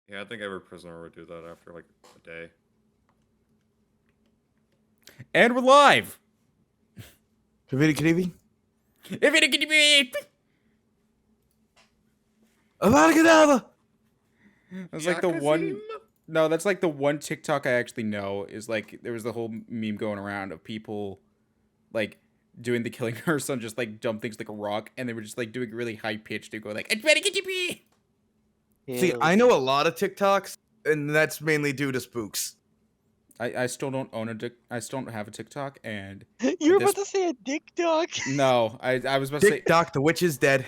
Yeah, I think every prisoner would do that after like a day. And we're live! Avada That's like the one... No, that's like the one TikTok I actually know is like, there was the whole meme going around of people like doing the killing her son just like dump things like a rock, and they were just like doing really high pitched to go like, See, I know a lot of TikToks, and that's mainly due to spooks. I still don't own I still don't have a TikTok, and You're about to say a dick dog. no, I was about to say TikTok, the witch is dead.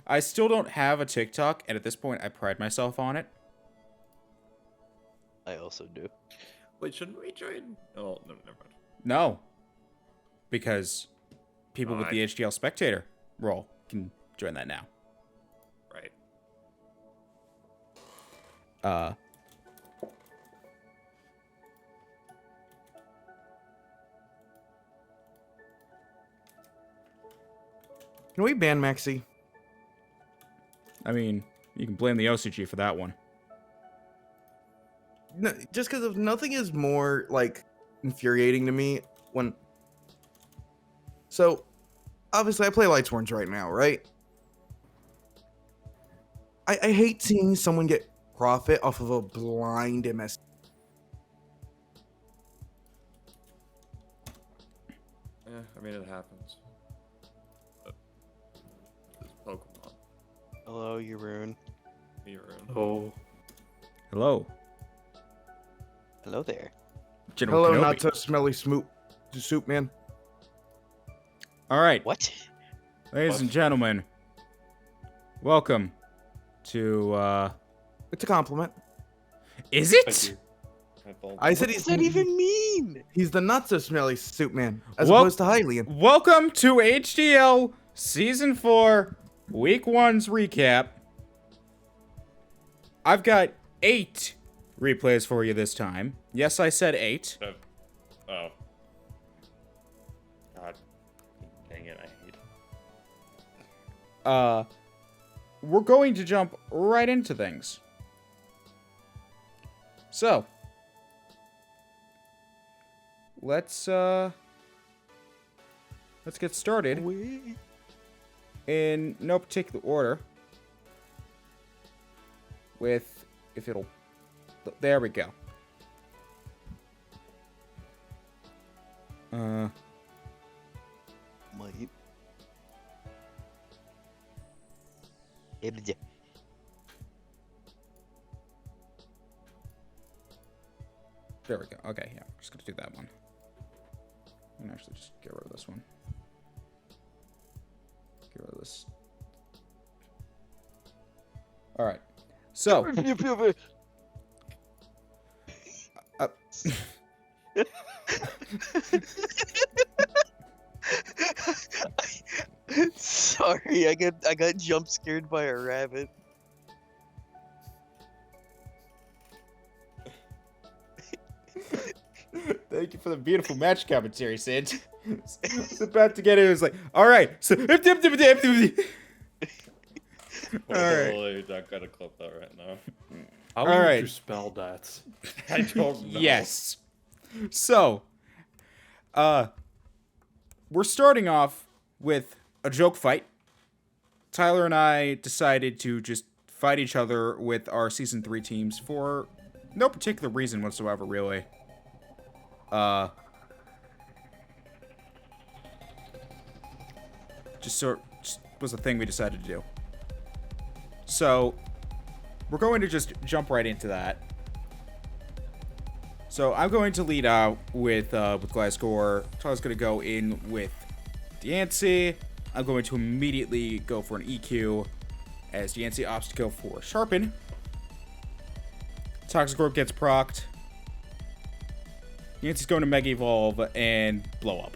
I still don't have a TikTok, and at this point I pride myself on it. I also do. Wait, shouldn't we join? Oh, no, never mind. No, because people with the HDL spectator role can join that now. Right. Can we ban Maxi? I mean, you can blame the OCG for that one. No, just because nothing is more like infuriating to me when. So, obviously, I play Lanturns right now, right? I hate seeing someone get profit off of a blind MS. Yeah, I mean it happens. But it's Pokemon. Hello, Yaroon. Oh. Hello, Hello there. General Hello, Kenobi. not so smelly soup man. All right, What? ladies and gentlemen, welcome to. It's a compliment. Is it? I said What does that even mean? he's the not so smelly soup man, as Well- opposed to Hylian. Welcome to HDL Season 4, Week 1's recap. I've got 8 replays for you this time. Yes, I said 8. Oh. God. Dang it, I hate it. We're going to jump right into things. So, let's get started in no particular order with, if it'll, there we go. Might. There we go. Okay, yeah, we're just gonna do that one. And actually just get rid of this one. Get rid of this. Alright. So, Sorry, I got jump scared by a rabbit. thank you for the beautiful match commentary, Sid. I was about to get it. It was like, alright, so. Alright. I gotta clip that right now. How All would right. you spell that? I don't know. Yes. So, we're starting off with a joke fight. Tyler and I decided to just fight each other with our Season 3 teams for no particular reason whatsoever, really. Just was a thing we decided to do. So, we're going to just jump right into that. So I'm going to lead out with Glasgow. Tyler's going to go in with Diancie. I'm going to immediately go for an EQ as Diancie opts to go for Sharpen. Toxicroak gets procced. Diancie's going to Mega Evolve and blow up.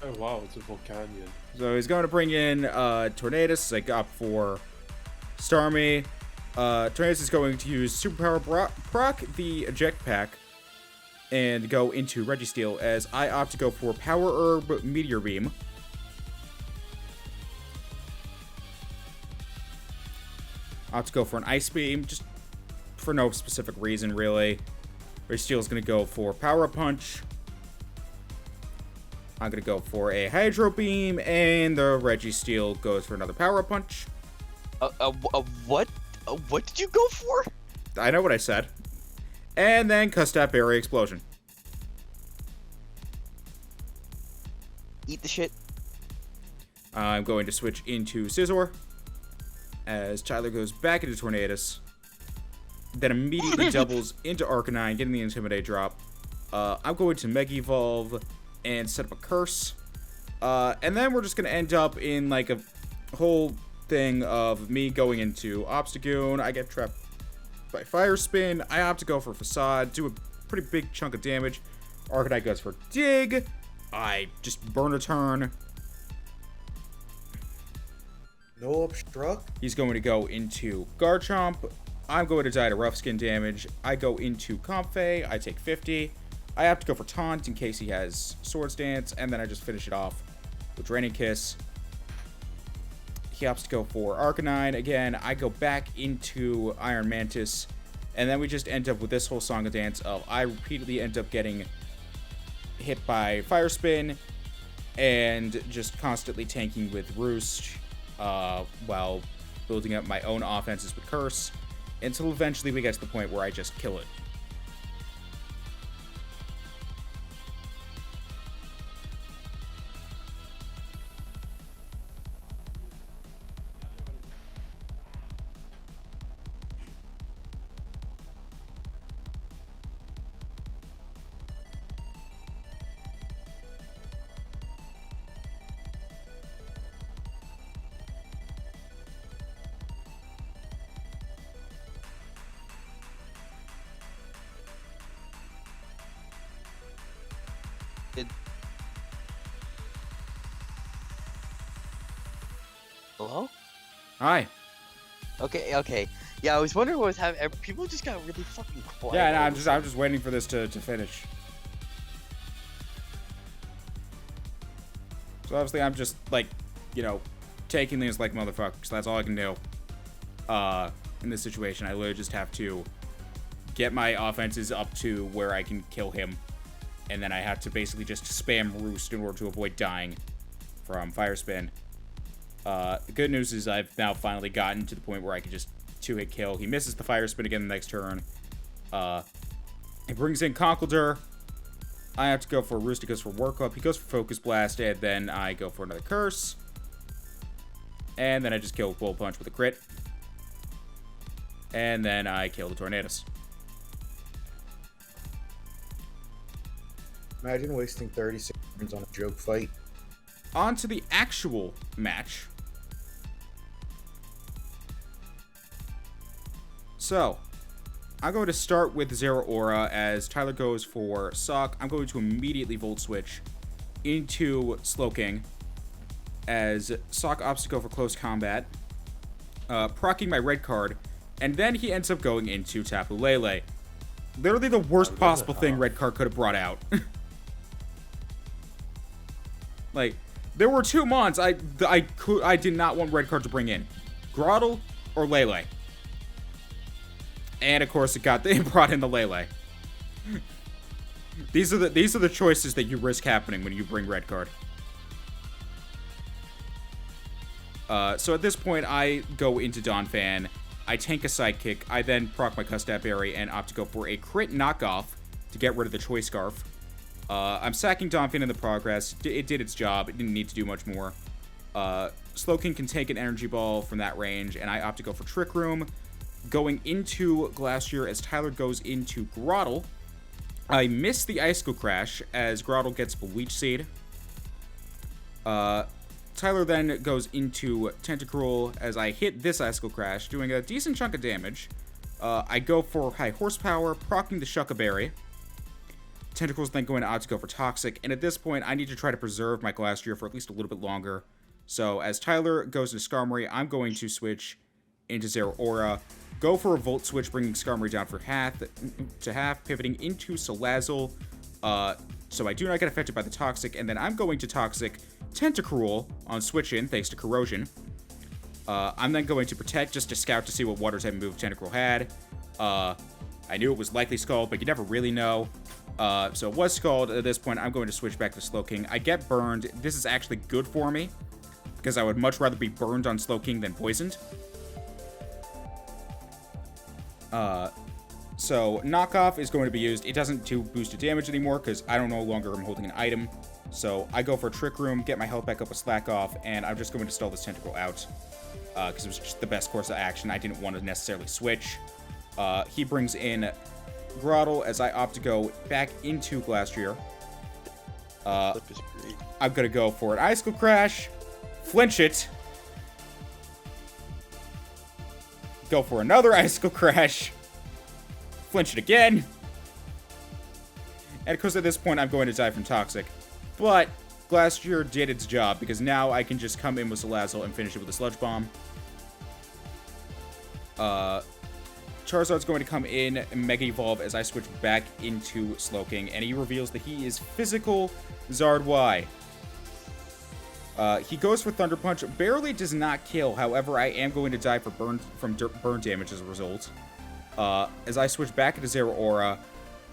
Oh wow, it's a Volcanion. So he's going to bring in Tornadus, like up for Starmie. Tornadus is going to use Superpower proc the Eject Pack and go into Registeel as I opt to go for Power Herb Meteor Beam. I'll have to go for an Ice Beam, just for no specific reason, really. Registeel's going to go for Power Punch. I'm going to go for a Hydro Beam, and the Registeel goes for another Power Punch. What? What did you go for? I know what I said. And then Custap Berry Explosion. Eat the shit. I'm going to switch into Scizor as Tyler goes back into Tornadus. Then immediately doubles into Arcanine, getting the Intimidate drop. I'm going to Mega Evolve and set up a Curse. And then we're just going to end up in like a whole thing of me going into Obstagoon. I get trapped by Fire Spin. I opt to go for Facade, do a pretty big chunk of damage. Arcanine goes for Dig. I just burn a turn. No obstruct. He's going to go into Garchomp. I'm going to die to Rough Skin damage. I go into Comfey. I take 50. I have to go for Taunt in case he has Swords Dance, and then I just finish it off with Draining Kiss. He opts to go for Arcanine. Again, I go back into Iron Mantis, and then we just end up with this whole Song and Dance of I repeatedly end up getting hit by Fire Spin and just constantly tanking with Roost while building up my own offenses with Curse until eventually we get to the point where I just kill it. Hello? Hi. Okay. Yeah, I was wondering what was happening. People just got really fucking quiet. Yeah, no, I'm just waiting for this to finish. So obviously I'm just like, taking things like motherfuckers. That's all I can do. In this situation, I literally just have to get my offenses up to where I can kill him. And then I have to basically just spam Roost in order to avoid dying from Fire Spin. The good news is I've now finally gotten to the point where I can just 2-hit kill. He misses the Fire Spin again the next turn. He brings in Conkeldurr. I have to go for Roost. He goes for Work Up. He goes for Focus Blast, and then I go for another Curse. And then I just kill Bull Punch with a crit. And then I kill the Tornadus. Imagine wasting 36 turns on a joke fight. On to the actual match. So, I'm going to start with Zeraora as Tyler goes for Sock. I'm going to immediately Volt Switch into Slowking as Sock opts to go for Close Combat, proccing my red card, and then he ends up going into Tapu Lele. Literally the worst possible thing red card could have brought out. Like, there were two mons I did not want red card to bring in. Grotle or Lele. And of course it brought in the Lele. These are the choices that you risk happening when you bring red card. So at this point I go into Donphan. I tank a Sidekick. I then proc my Custap Berry and opt to go for a crit knockoff to get rid of the Choice Scarf. I'm sacking Donphan in the progress. It did its job. It didn't need to do much more. Slowking can take an Energy Ball from that range, and I opt to go for Trick Room. Going into Glacier as Tyler goes into Grotle. I miss the Icicle Crash as Grotle gets a Leech Seed. Tyler then goes into Tentacruel as I hit this Icicle Crash, doing a decent chunk of damage. I go for High Horsepower, proccing the Shucca Berry. Tentacruel's then going to go for Toxic, and at this point, I need to try to preserve my Glacier for at least a little bit longer. So, as Tyler goes into Skarmory, I'm going to switch into Zeraora, go for a Volt Switch, bringing Skarmory down for half, pivoting into Salazzle, so I do not get affected by the Toxic, and then I'm going to Toxic Tentacruel on Switch-In, thanks to Corrosion. I'm then going to protect just to scout to see what water type move Tentacruel had. I knew it was likely Scald, but you never really know. So it was Scald. At this point, I'm going to switch back to Slowking. I get burned. This is actually good for me, because I would much rather be burned on Slowking than poisoned. So Knockoff is going to be used. It doesn't do boosted damage anymore, because I no longer am holding an item. So I go for Trick Room, get my health back up with Slack Off, and I'm just going to stall this Tentacruel out. Because it was just the best course of action. I didn't want to necessarily switch. He brings in Grottle as I opt to go back into Glastrier. I'm going to go for an Icicle Crash, flinch it, go for another Icicle Crash, flinch it again, and of course at this point I'm going to die from Toxic. But Glastrier did its job, because now I can just come in with Salazzle and finish it with a Sludge Bomb. Charizard's going to come in and Mega Evolve as I switch back into Slowking, and he reveals that he is Physical Zard Y. He goes for Thunder Punch, barely does not kill, however I am going to die from burn damage as a result. As I switch back into Zeraora,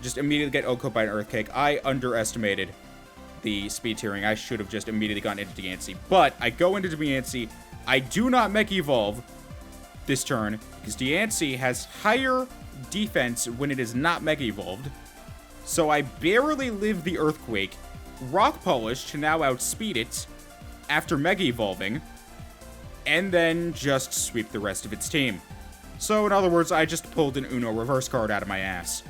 just immediately get OHKO'd by an Earthquake. I underestimated the speed tiering. I should have just immediately gone into Deancey, but I go into Deancey. I do not Mega Evolve this turn, because Deancey has higher defense when it is not Mega Evolved. So I barely live the Earthquake, Rock Polish to now outspeed it after Mega Evolving, and then just sweep the rest of its team. So in other words, I just pulled an Uno reverse card out of my ass.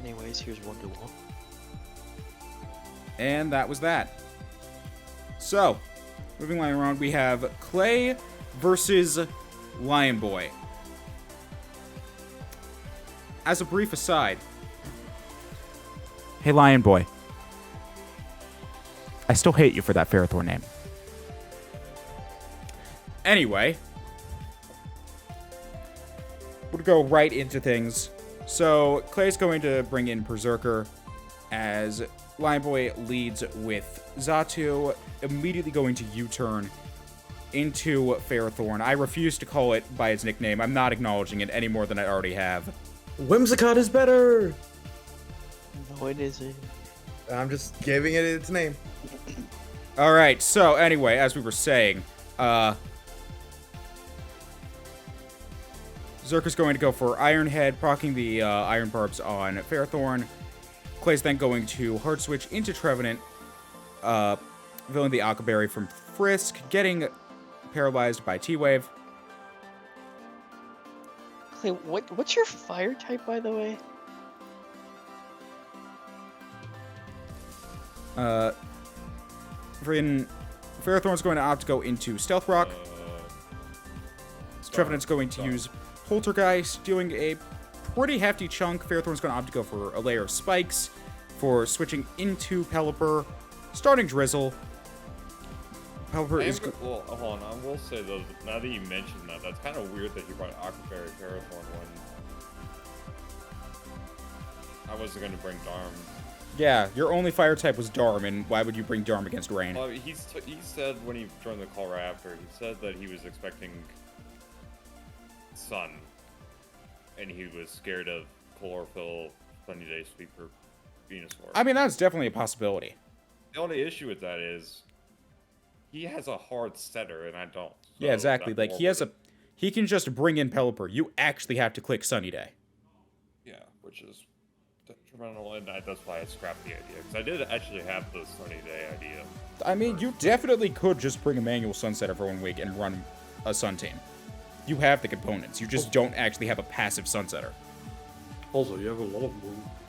Anyways, here's Wonderwall. And that was that. So, moving line around, we have Clay versus Lion Boy. As a brief aside, hey Lion Boy, I still hate you for that Ferrothorn name. Anyway, we'll go right into things. So, Clay's going to bring in Berserker as Lion Boy leads with Xatu, immediately going to U-turn into Ferrothorn. I refuse to call it by its nickname. I'm not acknowledging it any more than I already have. Whimsicott is better! No, it isn't. I'm just giving it its name. Alright, so anyway, as we were saying, Zerker's going to go for Iron Head, proccing the Iron Barbs on Ferrothorn. Clay's then going to Hard Switch into Trevenant, filling the Aqua Berry from Frisk, getting paralyzed by T-Wave. Clay, what's your fire type, by the way? Ferrothorn's going to opt to go into Stealth Rock. Trevenant's going to use Poltergeist, doing a pretty hefty chunk. Ferrothorn's going to opt to go for a layer of Spikes for switching into Pelipper, starting Drizzle. Pelipper is... Well, hold on. I will say, though, now that you mentioned that, that's kind of weird that you brought Aquaberry Ferrothorn when I wasn't going to bring Darm. Yeah, your only fire type was Darm, and why would you bring Darm against Rain? Well, he said when he joined the call right after, he said that he was expecting Sun, and he was scared of Chlorophyll, Sunny Day Sweeper, Venusaur. I mean, that's definitely a possibility. The only issue with that is he has a hard setter, and I don't. So Yeah, exactly. Like, he can just bring in Pelipper. You actually have to click Sunny Day. Yeah, which is detrimental, and that's why I scrapped the idea, because I did actually have the Sunny Day idea. I mean, you definitely could just bring a manual Sunsetter for 1 week and run a Sun team. You have the components. You just don't actually have a passive Sunsetter. Also, you have a lot of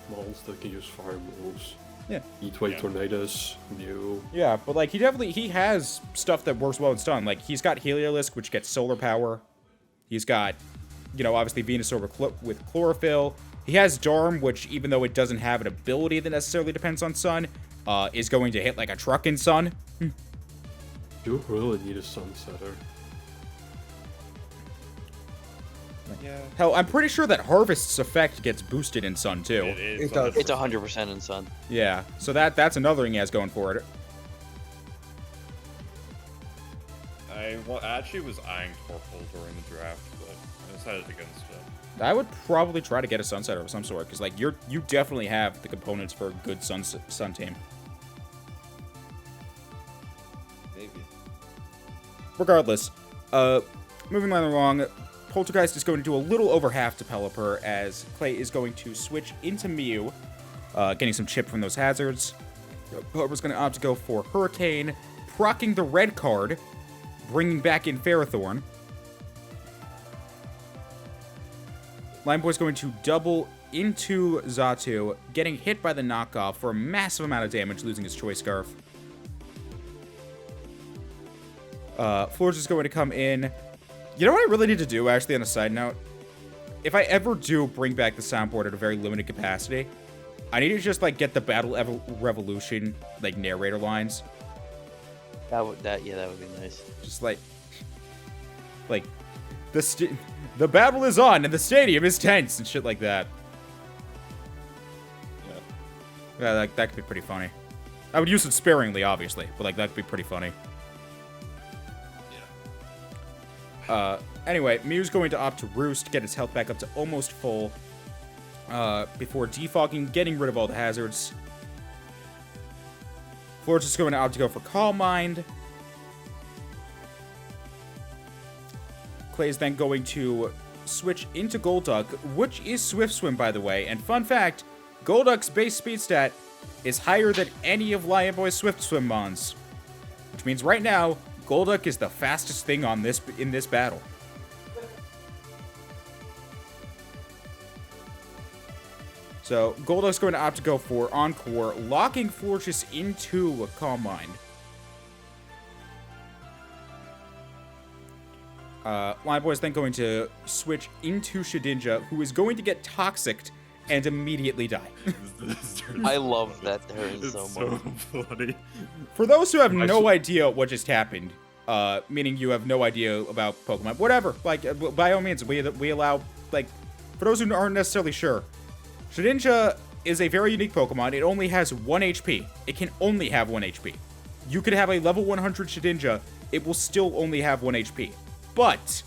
models that can use fire moves. Yeah. Heatwave Yeah. Tornadoes, Mew. Yeah, but like he has stuff that works well in stun. Like he's got Heliolisk, which gets solar power. He's got, obviously Venusaur with Chlorophyll. He has Darm, which even though it doesn't have an ability that necessarily depends on Sun, is going to hit like a truck in Sun. You really need a Sunsetter. Yeah. Hell, I'm pretty sure that Harvest's effect gets boosted in Sun too. It is. It does. It's 100% in Sun. Yeah, so that's another thing he has going for it. I actually was eyeing Torpal during the draft, but I decided against it. I would probably try to get a Sunsetter of some sort, because like you definitely have the components for a good Sun team. Maybe. Regardless, moving right along, Poltergeist is going to do a little over half to Pelipper, as Clay is going to switch into Mew, getting some chip from those hazards. Pelipper's going to opt to go for Hurricane, proccing the red card, bringing back in Ferrothorn. Limeboy's going to double into Xatu, getting hit by the knockoff for a massive amount of damage, losing his Choice Scarf. Florge is going to come in. You know what I really need to do, actually, on a side note? If I ever do bring back the soundboard at a very limited capacity, I need to just, like, get the Battle Revolution, like, narrator lines. That would be nice. Just, like, the battle is on, and the stadium is tense, and shit like that. Yeah, like, that could be pretty funny. I would use it sparingly, obviously, but, like, that could be pretty funny. Anyway, Mew's going to opt to Roost, get his health back up to almost full, before defogging, getting rid of all the hazards. Florge is going to opt to go for Calm Mind. Clay is then going to switch into Golduck, which is Swift Swim, by the way. And fun fact, Golduck's base speed stat is higher than any of Lion Boy's Swift Swim mons. Which means right now, Golduck is the fastest thing in this battle. So, Golduck's going to opt to go for Encore, locking Florges into a Calm Mind. Lion Boy is then going to switch into Shedinja, who is going to get Toxicked and immediately die. I love that turn so much. So funny. For those who have no idea what just happened, meaning you have no idea about Pokemon, whatever, like, by all means, we allow, like, for those who aren't necessarily sure, Shedinja is a very unique Pokemon. It only has 1 HP. It can only have 1 HP. You could have a level 100 Shedinja, it will still only have 1 HP. But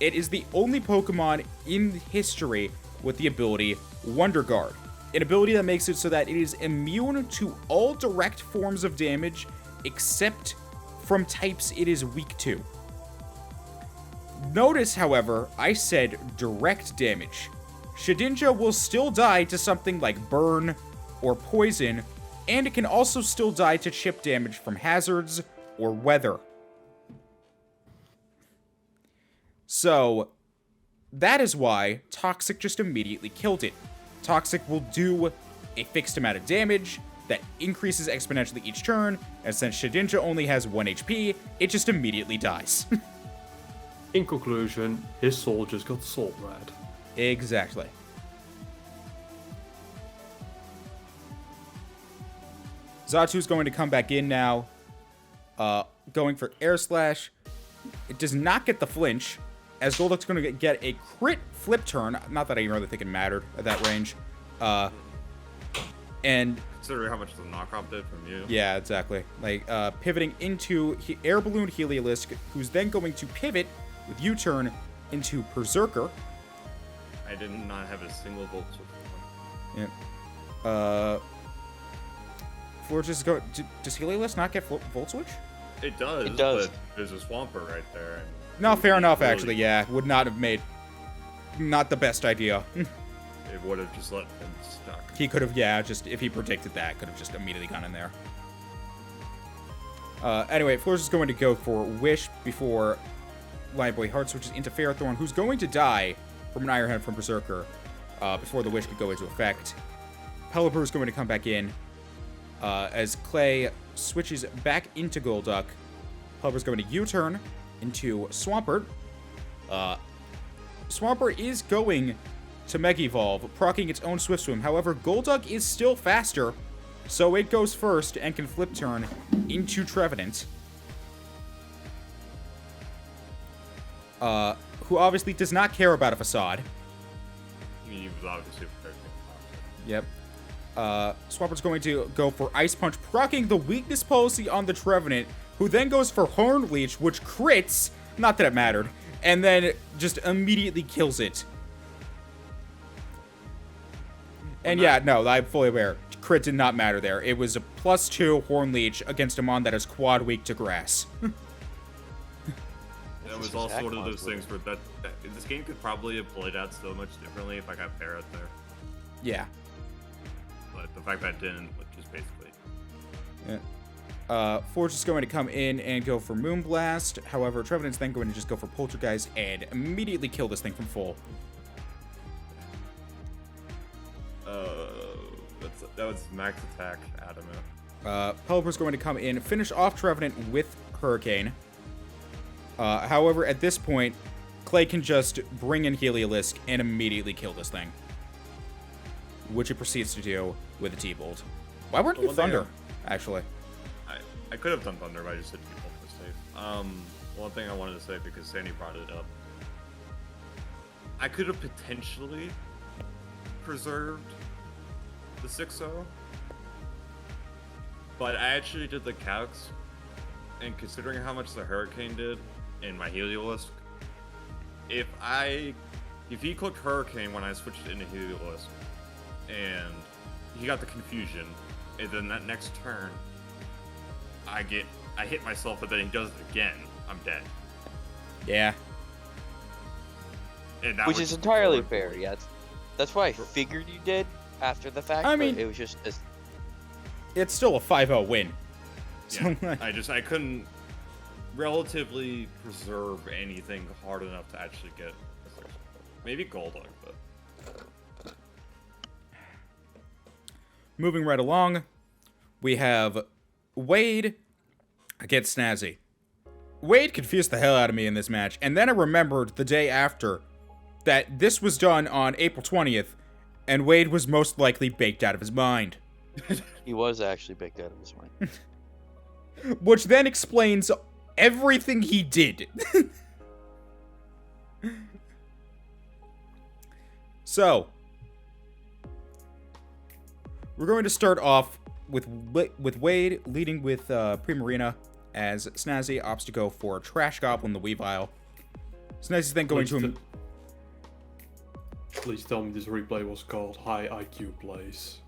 it is the only Pokemon in history with the ability Wonder Guard, an ability that makes it so that it is immune to all direct forms of damage except from types it is weak to. Notice, however, I said direct damage. Shedinja will still die to something like burn or poison, and it can also still die to chip damage from hazards or weather. So, that is why Toxic just immediately killed it. Toxic will do a fixed amount of damage that increases exponentially each turn, and since Shedinja only has 1 HP, it just immediately dies. In conclusion, his soul just got soul red. Exactly. Xatu's going to come back in now, going for Air Slash. It does not get the flinch, as Golduck's going to get a crit flip turn. Not that I really think it mattered at that range. And Considering how much the knockoff did from you. yeah, exactly. Like, pivoting into Air Balloon Heliolisk, who's then going to pivot with U-turn into Berserker. I did not have a single Volt Switch. Yeah. Florges is going. Does Heliolisk not get Volt Switch? It does. It does. But there's a Swampert right there. And No, it would fair be enough, really- actually, yeah. Would not have made... Not the best idea. It would have just let him stuck. He could have, yeah, just... If he predicted that, could have just immediately gone in there. Anyway, Florges is going to go for Wish before Lion Boy Heart switches into Ferrothorn, who's going to die from an Iron Head from Berserker before the Wish could go into effect. Pelipper is going to come back in as Clay switches back into Golduck. Pelipper's going to U-turn into Swampert. Swampert is going to Mega Evolve, proccing its own Swift Swim. However, Golduck is still faster, so it goes first and can flip turn into Trevenant. who obviously does not care about a facade. He was obviously prepared. Yep. Swapper's going to go for Ice Punch, proccing the weakness policy on the Trevenant, who then goes for Horn Leech, which crits, not that it mattered, and then just immediately kills it. And yeah, no, I'm fully aware. Crit did not matter there. It was a +2 Horn Leech against a mon that is quad weak to grass. That was also one of those things where this game could probably have played out so much differently if I got Parrot there. Yeah. But the fact that it didn't, which is basically... Yeah. Forge is going to come in and go for Moonblast. However, Trevenant's then going to just go for Poltergeist and immediately kill this thing from full. That was max attack, Adamant. Pelipper's going to come in, finish off Trevenant with Hurricane. However, at this point, Clay can just bring in Heliolisk and immediately kill this thing. Which it proceeds to do with a T-Bolt. Why weren't you Thunder, actually? I could have done Thunder, but I just said T-Bolt for safe. One thing I wanted to say, because Sandy brought it up. I could have potentially preserved the 6-0. But I actually did the calcs, and considering how much the Hurricane did in my Heliolisk, if he clicked Hurricane when I switched into Heliolisk, and he got the confusion, and then that next turn, I hit myself, but then he does it again, I'm dead. Yeah. And which is entirely fair, yeah. That's why I figured you did after the fact, I mean, but it was just... It's still a 5-0 win. Yeah, I couldn't relatively preserve anything hard enough to actually get maybe Golduck, but moving right along, we have Wade against Snazzy. Wade confused the hell out of me in this match, and then I remembered the day after that this was done on April 20th, and Wade was most likely baked out of his mind. He was actually baked out of his mind. Which then explains everything he did. So, we're going to start off with Wade leading with Primarina, as Snazzy opts to go for Trash Goblin the Weavile. Snazzy's then going to... Please tell me this replay was called High IQ Plays.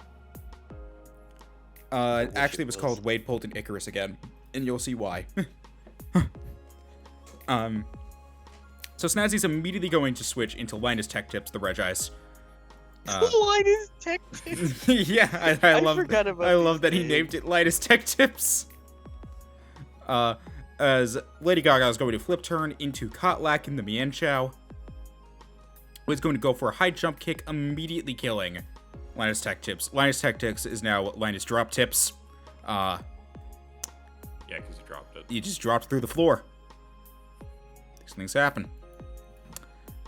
Actually, it was called Wade Polton Icarus again, and you'll see why. So Snazzy's immediately going to switch into Linus Tech Tips, the Regice. Linus Tech Tips. Yeah, I love that he named it Linus Tech Tips. As Lady Gaga is going to flip turn into Kotlak in the Mienshao. He's going to go for a high jump kick, immediately killing Linus Tech Tips. Linus Tech Tips is now Linus Drop Tips. Yeah, because he dropped it. He just dropped through the floor. These things happen.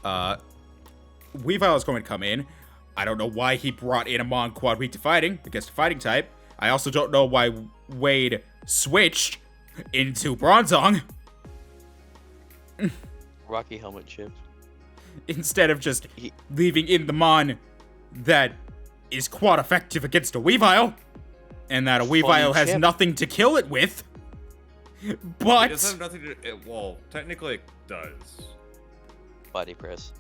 Weavile is going to come in. I don't know why he brought in a Mon quad weak to fighting against a fighting type. I also don't know why Wade switched into Bronzong. Rocky helmet chip. Instead of just leaving in the Mon that is quad effective against a Weavile. And that a Weavile has nothing to kill it with. But... It doesn't have nothing to... well, technically it does. Body press.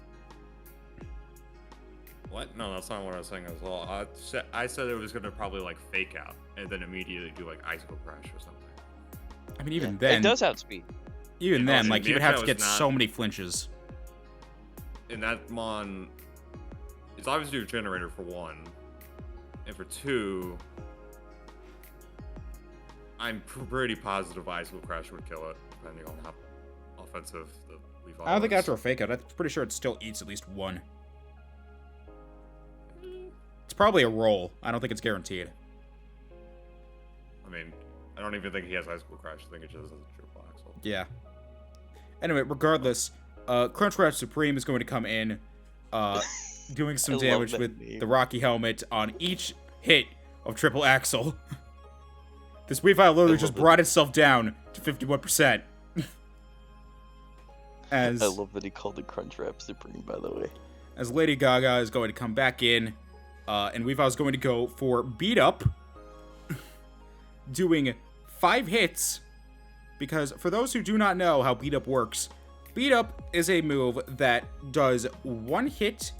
What? No, that's not what I was saying as well. I said it was going to probably, like, fake out. And then immediately do, like, Icicle Crash or something. I mean, even then... It does outspeed. Even then, like, you would have to get so many flinches. And that Mon... It's obviously a generator for one. And for two... I'm pretty positive Icicle Crash would kill it, depending on how offensive the Weavile I don't think after a fake out, I'm pretty sure it still eats at least one. It's probably a roll. I don't think it's guaranteed. I mean, I don't even think he has Icicle Crash. I think it just has a triple axle. Yeah. Anyway, regardless, Crunch Wrap Supreme is going to come in, doing some damage with the Rocky Helmet on each hit of triple axle. This Weavile literally just brought itself down to 51%. As I love that he called it Crunchwrap Supreme, by the way. as Lady Gaga is going to come back in, and Weavile is going to go for Beat Up, doing 5 hits, because for those who do not know how Beat Up works, Beat Up is a move that does 1 hit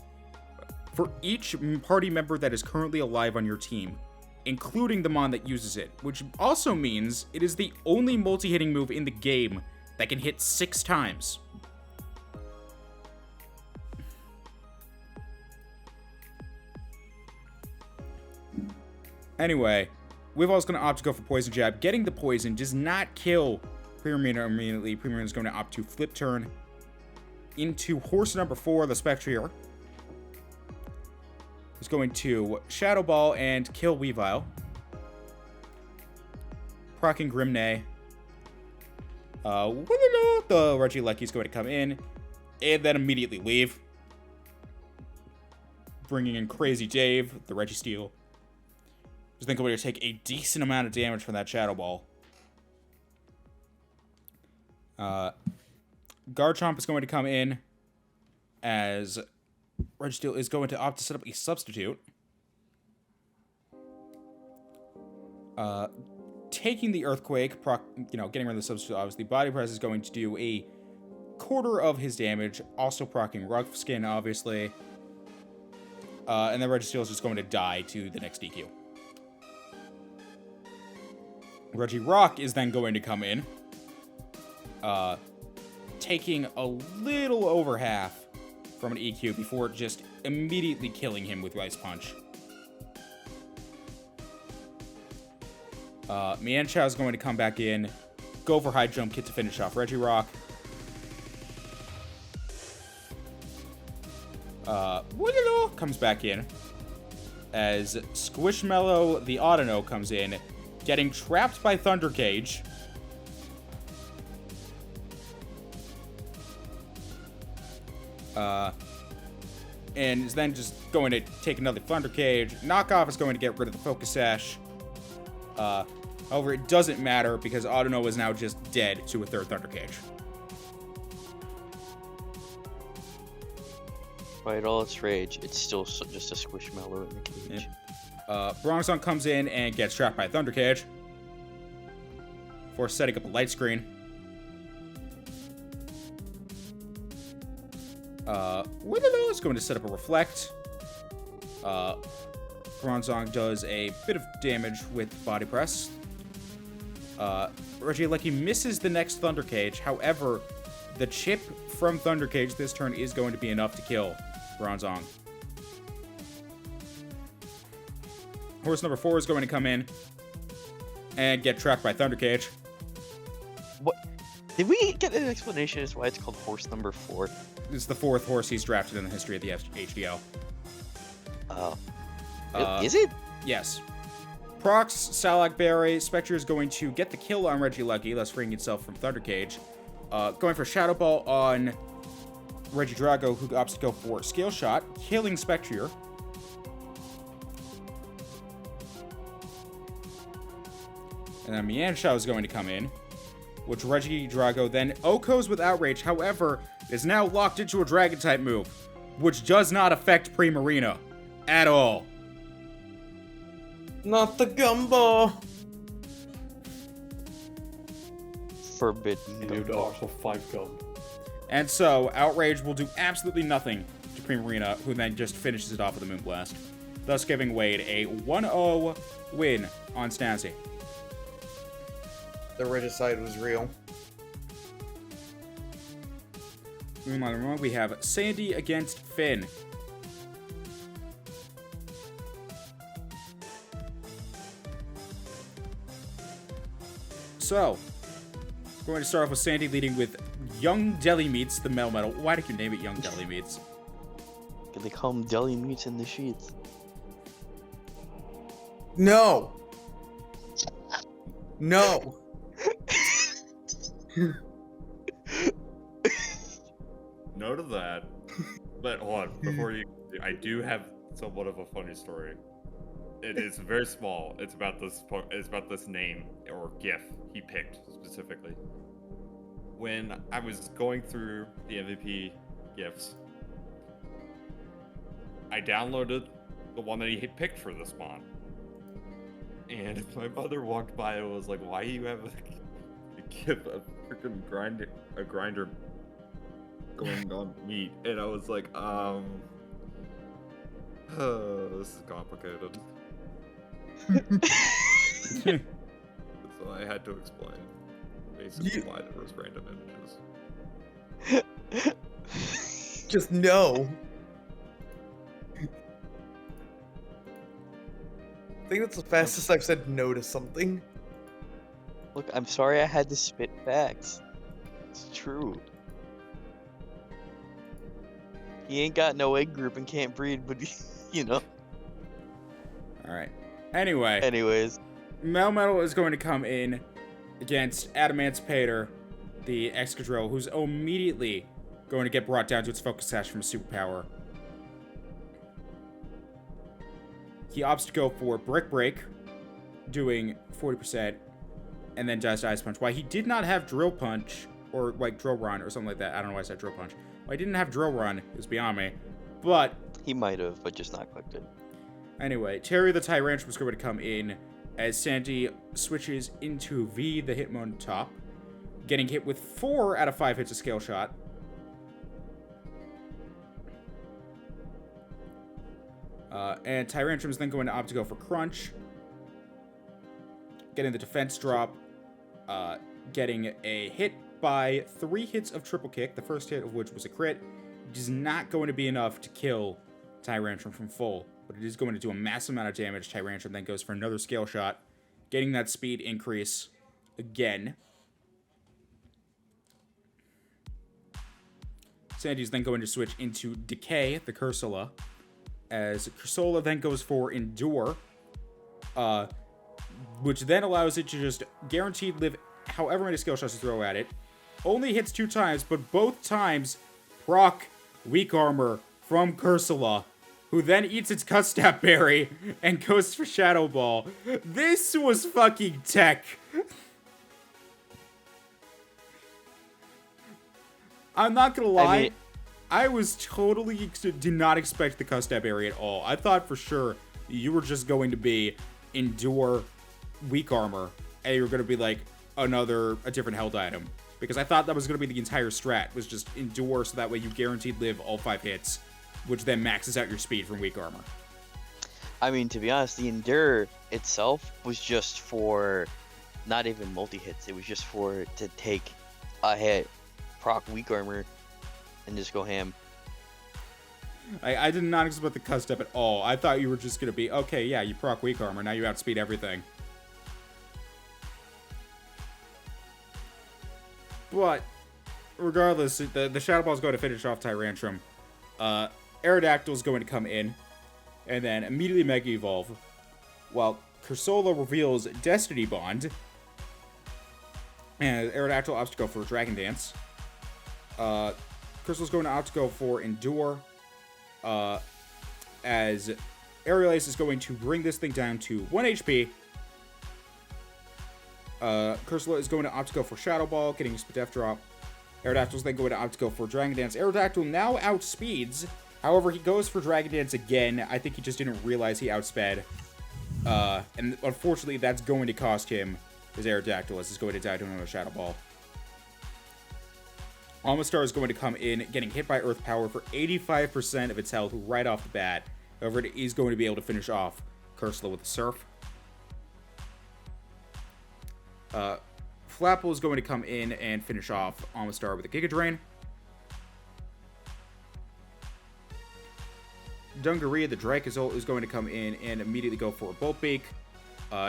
for each party member that is currently alive on your team, including the mon that uses it, which also means it is the only multi-hitting move in the game that can hit 6 times. Anyway, Weavile's going to opt to go for Poison Jab. Getting the poison does not kill Primarina immediately. Primarina is going to opt to flip turn into horse number 4, the Spectrier. He's going to Shadow Ball and kill Weavile. Procking Grimnay. The Regieleki is going to come in and then immediately leave. Bringing in Crazy Dave, the Registeel. I think I'm going to take a decent amount of damage from that Shadow Ball. Garchomp is going to come in as Registeel is going to opt to set up a substitute. Taking the Earthquake, getting rid of the substitute, obviously. Body Press is going to do a quarter of his damage, also proccing Rough Skin, obviously. And then Registeel is just going to die to the next DQ. Regirock is then going to come in, taking a little over half from an EQ before just immediately killing him with Ice Punch. Mienshao is going to come back in, go for High Jump Kick to finish off Regirock. Comes back in as Squishmallow the Autono comes in, getting trapped by Thunder Cage. And is then just going to take another Thunder Cage. Knockoff is going to get rid of the Focus Sash. However, it doesn't matter because Autono is now just dead to a 3rd Thunder Cage. Despite all its rage, it's still just a Squishmallow in the cage. Bronzong comes in and gets trapped by a Thunder Cage for setting up a light screen. Is going to set up a Reflect. Bronzong does a bit of damage with Body Press. Regieleki misses the next Thunder Cage. However, the chip from Thunder Cage this turn is going to be enough to kill Bronzong. Horse number 4 is going to come in and get trapped by Thunder Cage. What? Did we get an explanation as to why it's called horse number 4? It's the 4th horse he's drafted in the history of the HDL. Oh. Is it? Yes. Procs, Salak Berry, Spectre is going to get the kill on Regieleki, thus freeing itself from Thunder Cage. Going for Shadow Ball on Regidrago, who opts to go for Scale Shot, killing Spectre. And then Mienshao is going to come in, which Regidrago then OHKOs with Outrage. However, is now locked into a Dragon-type move, which does not affect Primarina at all. Not the gumbo. Forbidden. You the Arsenal 5 gun. And so, Outrage will do absolutely nothing to Primarina, who then just finishes it off with a Moonblast, thus giving Wade a 1-0 win on Stancy. The Regicide was real. Moving on, we have Sandy against Finn. So, we're going to start off with Sandy leading with Young Deli Meats, the Metal Metal. Why did you name it Young Deli Meats? Can they call them deli meats in the sheets? No. No. No to that. But hold on, before you, I do have somewhat of a funny story. It is very small. It's about this. It's about this name or GIF he picked specifically. when I was going through the MVP gifts, I downloaded the one that he had picked for the spawn. And my mother walked by and was like, why do you have a gift of freaking grinder going on meat? And I was like, this is complicated. So I had to explain basically why there was random images. Just no. I think that's the fastest I've said no to something. Look, I'm sorry I had to spit facts. It's true. He ain't got no egg group and can't breed, but you know. All right. Anyway. Anyways. Melmetal is going to come in against Adamantipator, the Excadrill, who's immediately going to get brought down to its focus sash from a superpower. He opts to go for Brick Break, doing 40%, and then does Ice Punch. Why he did not have Drill Punch, or like Drill Run, or something like that. I don't know why I said Drill Punch. Why he didn't have Drill Run is beyond me. But he might have, but just not clicked it. Anyway, Terry the Tyrantrums was going to come in as Sandy switches into V, the Hitmon top, getting hit with 4 out of 5 hits of Scale Shot. And Tyrantrums then going to opt to go for Crunch, getting the defense drop, getting a hit by 3 hits of Triple Kick, the first hit of which was a crit. It is not going to be enough to kill Tyrantrum from full, but it is going to do a massive amount of damage. Tyrantrum then goes for another Scale Shot, getting that speed increase again. Sandy's then going to switch into Decay, the Cursula, as Cursola then goes for Endure, which then allows it to just guaranteed live however many skill shots you throw at it. Only hits 2 times, but both times proc Weak Armor from Cursula, who then eats its Cut Stab Berry and goes for Shadow Ball. This was fucking tech. I'm not gonna lie. I was totally did not expect the Cut Stab Berry at all. I thought for sure you were just going to be Endure Weak Armor, and you were going to be like a different held item. Because I thought that was going to be the entire strat, was just Endure so that way you guaranteed live all 5 hits, which then maxes out your speed from Weak Armor. I mean, to be honest, the Endure itself was just for not even multi-hits. It was just for to take a hit, proc Weak Armor, and just go ham. I did not expect the Cut Step at all. I thought you were just going to be, okay, yeah, you proc Weak Armor, now you outspeed everything. But, regardless, the Shadow Ball is going to finish off Tyrantrum. Aerodactyl is going to come in, and then immediately Mega Evolve, while Cursola reveals Destiny Bond, and Aerodactyl opts to go for Dragon Dance. Crystal's going to opt to go for Endure, as Aerial Ace is going to bring this thing down to 1 HP. Cursula is going to opt to go for Shadow Ball, getting a Def Drop. Aerodactyl's then going to opt to go for Dragon Dance. Aerodactyl now outspeeds. However, he goes for Dragon Dance again. I think he just didn't realize he outsped. And unfortunately, that's going to cost him his Aerodactyl, as he's going to die to another Shadow Ball. Amistar is going to come in, getting hit by Earth Power for 85% of its health right off the bat. However, it is going to be able to finish off Cursula with the Surf. Flapple is going to come in and finish off Amistar with a Giga Drain. Dungaree, the Dracozolt, is going to come in and immediately go for a Bolt Beak,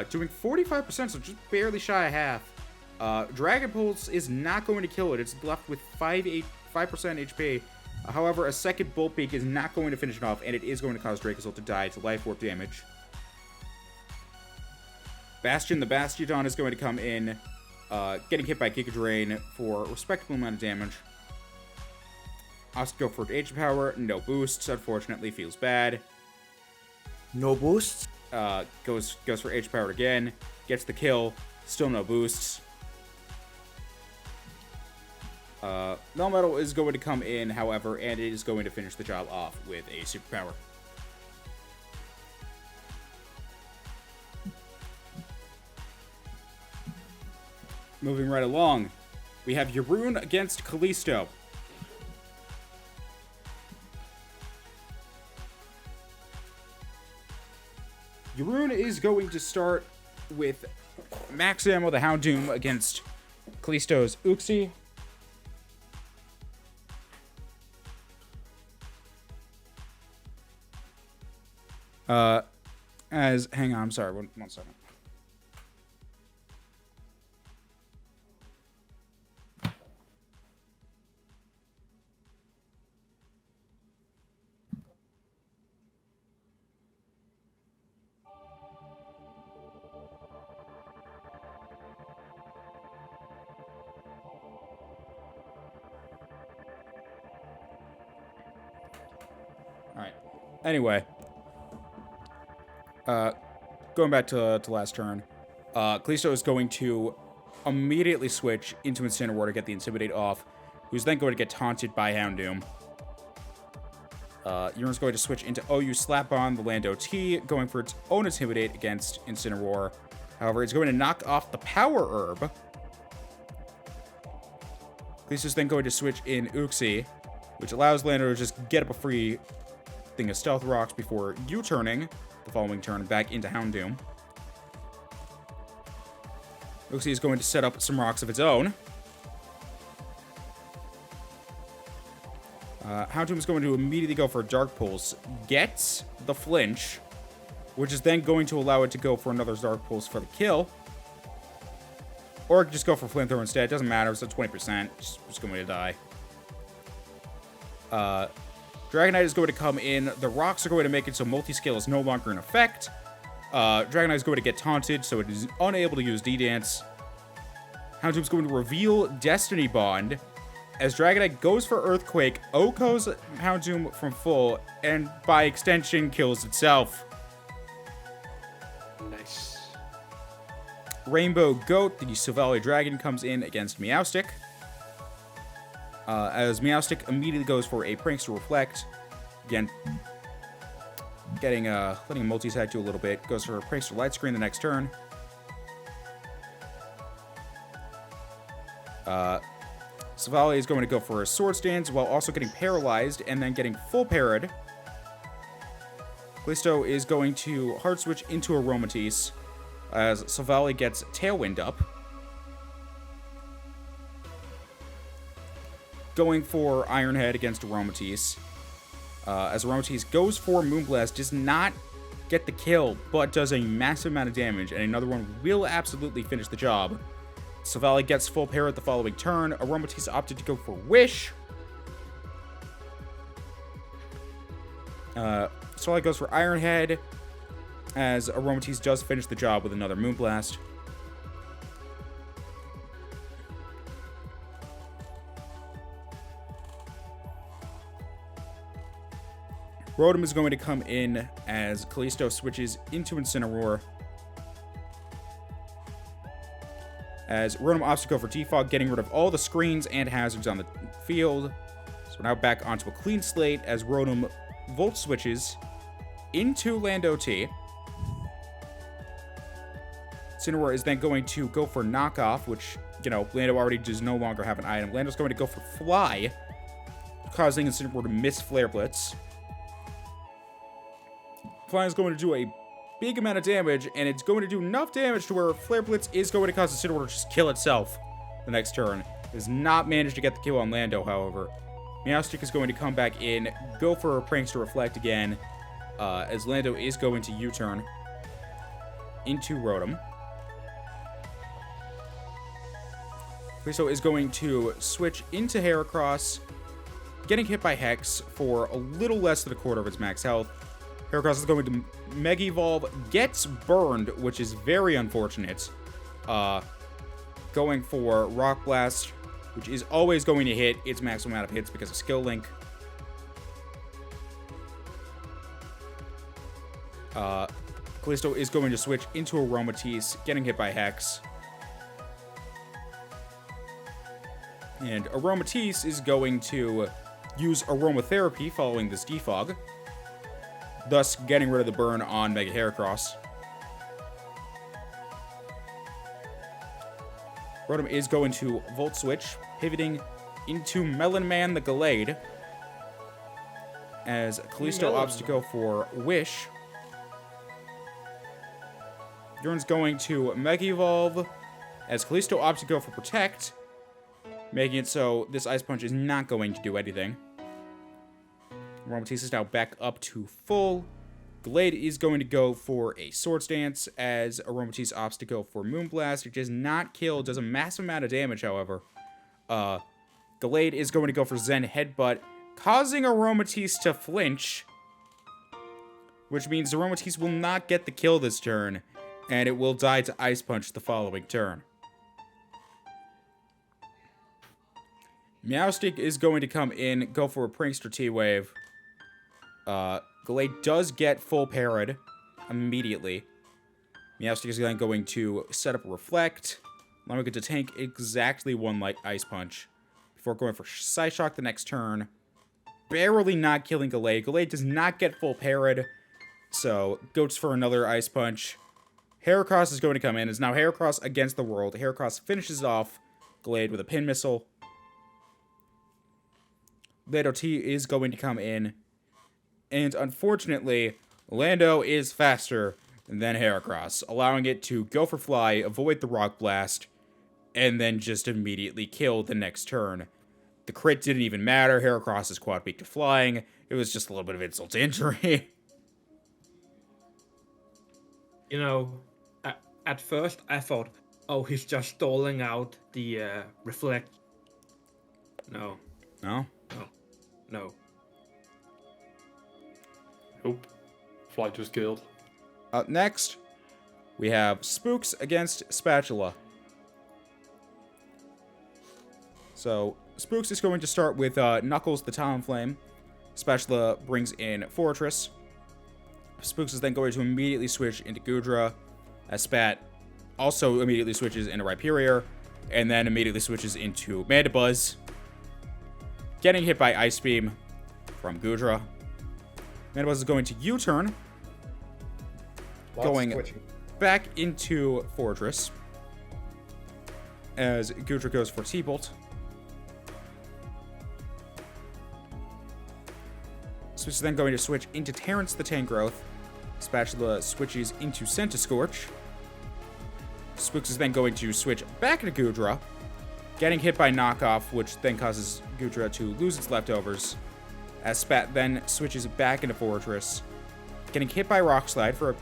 doing 45%, so just barely shy of half. Dragon Pulse is not going to kill it. It's left with 5% HP. However, a second Bolt Beak is not going to finish it off, and it is going to cause Dracozolt to die to Life Orb damage. Bastion, the Bastiodon, is going to come in, getting hit by Giga Drain for a respectable amount of damage. I'll go for H Power, no boosts, unfortunately, feels bad. No boosts? Goes for H Power again, gets the kill, still no boosts. Melmetal is going to come in, however, and it is going to finish the job off with a superpower. Moving right along, we have Yaroon against Callisto. Yaroon is going to start with Max Ammo, the Houndoom, against Callisto's Uxie. Hang on, I'm sorry, one second. Alright. Anyway. Going back to last turn. Callisto is going to immediately switch into Incineroar to get the Intimidate off, who's then going to get taunted by Houndoom. Yaroon's going to switch into OU Slap on the Lando T, going for its own Intimidate against Incineroar. However, it's going to knock off the Power Herb. Callisto's then going to switch in Uxie, which allows Lando to just get up a free thing of Stealth Rocks before U-turning the following turn back into Houndoom. Uxie is going to set up some rocks of its own. Houndoom is going to immediately go for Dark Pulse, gets the flinch, which is then going to allow it to go for another Dark Pulse for the kill. Or it could just go for Flamethrower instead. It doesn't matter. It's at 20%. Just going to die. Dragonite is going to come in. The rocks are going to make it so multi-scale is no longer in effect. Dragonite is going to get taunted, so it is unable to use D-Dance. Houndoom is going to reveal Destiny Bond. As Dragonite goes for Earthquake, Oko's Houndoom from full, and by extension, kills itself. Nice. Rainbow Goat, the Silvally Dragon, comes in against Meowstic. As Meowstic immediately goes for a Prankster Reflect. Again, letting him multi-attack do a little bit. Goes for a Prankster Light Screen the next turn. Silvally is going to go for a Sword Stance while also getting paralyzed and then getting full parried. Callisto is going to hard switch into Aromatisse as Silvally gets Tailwind up. Going for Iron Head against Aromatisse. As Aromatisse goes for Moonblast, does not get the kill, but does a massive amount of damage, and another one will absolutely finish the job. Silvally gets full parry the following turn. Aromatisse opted to go for Wish. Silvally goes for Iron Head, as Aromatisse does finish the job with another Moonblast. Rotom is going to come in as Callisto switches into Incineroar. As Rotom opts to go for Defog, getting rid of all the screens and hazards on the field. So we're now back onto a clean slate as Rotom Volt switches into Lando T. Incineroar is then going to go for Knockoff, which, Lando already does no longer have an item. Lando's going to go for Fly, causing Incineroar to miss Flare Blitz. Fly is going to do a big amount of damage, and it's going to do enough damage to where Flare Blitz is going to cause Incineroar to just kill itself the next turn. It has not managed to get the kill on Lando, however. Meowstic is going to come back in, go for a Prankster Reflect again, as Lando is going to U-turn into Rotom. Callisto is going to switch into Heracross, getting hit by Hex for a little less than a quarter of its max health. Heracross is going to Mega Evolve, gets burned, which is very unfortunate. Going for Rock Blast, which is always going to hit its maximum amount of hits because of Skill Link. Callisto is going to switch into Aromatisse, getting hit by Hex. And Aromatisse is going to use aromatherapy following this defog, thus getting rid of the burn on Mega Heracross. Rotom is going to Volt Switch, pivoting into Melon Man the Gallade, as Callisto opts to go for Wish. Yurn's going to Mega Evolve, as Callisto opts to go for Protect, making it so this Ice Punch is not going to do anything. Aromatisse is now back up to full. Gallade is going to go for a Swords Dance, as Aromatisse opts to go for Moonblast. It does not kill, does a massive amount of damage, however. Gallade is going to go for Zen Headbutt, causing Aromatisse to flinch, which means Aromatisse will not get the kill this turn, and it will die to Ice Punch the following turn. Meowstic is going to come in, go for a Prankster T-Wave. Gallade does get full parried immediately. Meowstic is then going to set up a Reflect, allowing it to tank exactly one like Ice Punch, before going for Psyshock the next turn. Barely not killing Gallade. Gallade does not get full parried, so goes for another Ice Punch. Heracross is going to come in. It's now Heracross against the world. Heracross finishes off Gallade with a Pin Missile. Lando T is going to come in. And unfortunately, Lando is faster than Heracross, allowing it to go for Fly, avoid the Rock Blast, and then just immediately kill the next turn. The crit didn't even matter. Heracross is quad peak to flying. It was just a little bit of insult to injury. You know, at first I thought, oh, he's just stalling out the Reflect. No. No? No. Nope. Fly just killed. Up next, we have Spooks against Spatula. So, Spooks is going to start with Knuckles the Talonflame. Spatula brings in Fortress. Spooks is then going to immediately switch into Goodra, as Spat also immediately switches into Rhyperior, and then immediately switches into Mandibuzz, getting hit by Ice Beam from Goodra. Mandibuzz is going to U-turn, going back into Fortress, as Goodra goes for T-Bolt. Spooks is then going to switch into Terrence the Tangrowth. Spatula switches into Centiskorch. Spooks is then going to switch back into Goodra, getting hit by Knockoff, which then causes Goodra to lose its leftovers, as Spat then switches back into Fortress, getting hit by Rock Slide for a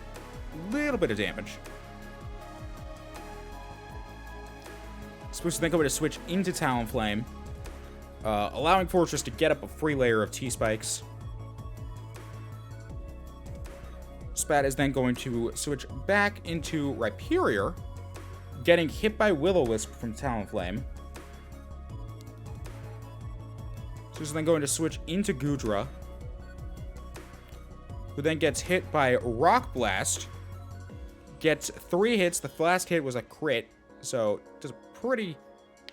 little bit of damage. Spooks is then going to switch into Talonflame, allowing Fortress to get up a free layer of T-Spikes. Spat is then going to switch back into Rhyperior, getting hit by Will-O-Wisp from Talonflame. So he's then going to switch into Goodra, who then gets hit by Rock Blast, gets 3 hits. The last hit was a crit, so does a pretty